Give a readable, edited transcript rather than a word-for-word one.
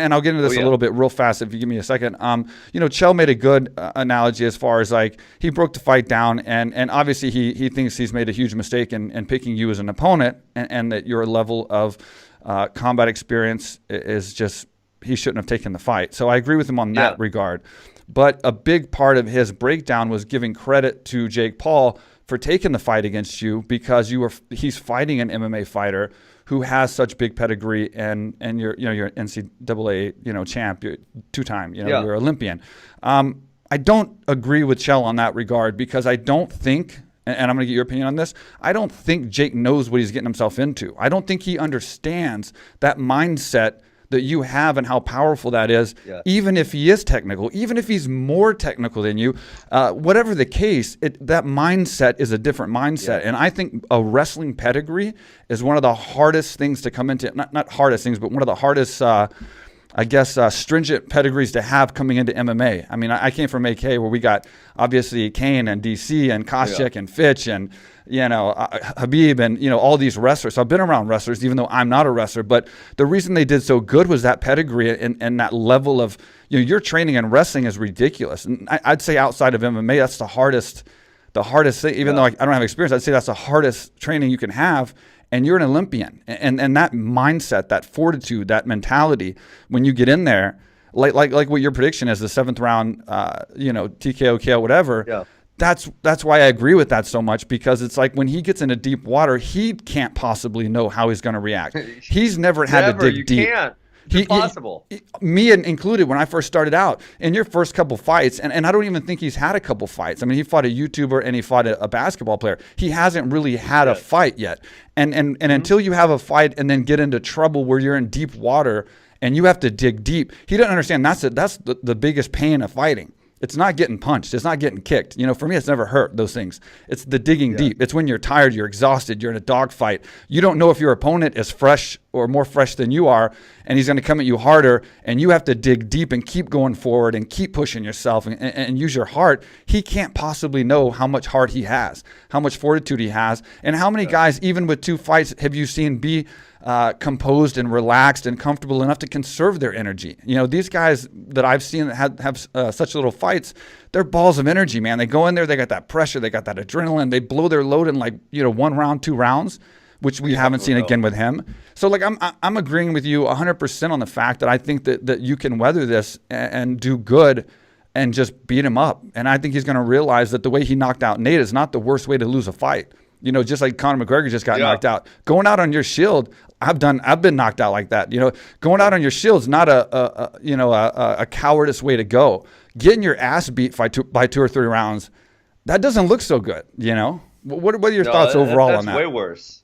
and I'll get into this a little bit real fast if you give me a second. Chael made a good analogy as far as like he broke the fight down, and obviously he thinks he's made a huge mistake in picking you as an opponent, and that your level of combat experience is just, he shouldn't have taken the fight. So I agree with him on that regard. But a big part of his breakdown was giving credit to Jake Paul for taking the fight against you, because he's fighting an MMA fighter who has such big pedigree, and you're NCAA champ, you're two-time, you're Olympian. I don't agree with Chael on that regard, because I don't think, and I'm going to get your opinion on this, I don't think Jake knows what he's getting himself into. I don't think he understands that mindset that you have and how powerful that is, even if he is technical, even if he's more technical than you, whatever the case, that mindset is a different mindset. And I think a wrestling pedigree is one of the hardest things to come into, not hardest things, but one of the hardest, stringent pedigrees to have coming into MMA. I mean, I came from AK, where we got obviously Kane and DC and Koscheck and Fitch and Habib and all these wrestlers. So I've been around wrestlers, even though I'm not a wrestler. But the reason they did so good was that pedigree and that level of your training in wrestling is ridiculous. And I'd say outside of MMA, that's the hardest thing. Even though I don't have experience, I'd say that's the hardest training you can have. And you're an Olympian, and that mindset, that fortitude, that mentality, when you get in there, like what your prediction is, the 7th round, TKO, KO, whatever. Yeah. That's why I agree with that so much, because it's like when he gets into deep water, he can't possibly know how he's going to react. He's never had to dig deep. Can't. It's impossible. Me included, when I first started out, in your first couple fights, and I don't even think he's had a couple fights. I mean, he fought a YouTuber and he fought a basketball player. He hasn't really had a fight yet. And until you have a fight and then get into trouble where you're in deep water and you have to dig deep, he doesn't understand that's the biggest pain of fighting. It's not getting punched. It's not getting kicked. For me, it's never hurt, those things. It's the digging deep. It's when you're tired, you're exhausted, you're in a dogfight. You don't know if your opponent is fresh or more fresh than you are, and he's going to come at you harder, and you have to dig deep and keep going forward and keep pushing yourself and use your heart. He can't possibly know how much heart he has, how much fortitude he has, and how many guys, even with 2 fights, have you seen be composed and relaxed and comfortable enough to conserve their energy. These guys that I've seen that have such little fights, they're balls of energy, man. They go in there, they got that pressure, they got that adrenaline, they blow their load in 1 round, 2 rounds, which we haven't seen again with him. So I'm agreeing with you 100% on the fact that I think that you can weather this and do good and just beat him up. And I think he's going to realize that the way he knocked out Nate is not the worst way to lose a fight. Just like Conor McGregor just got knocked out. Going out on your shield, I've been knocked out like that. Going out on your shield is not a cowardice way to go. Getting your ass beat by 2 or 3 rounds, that doesn't look so good. What are your thoughts overall on that? That's way worse.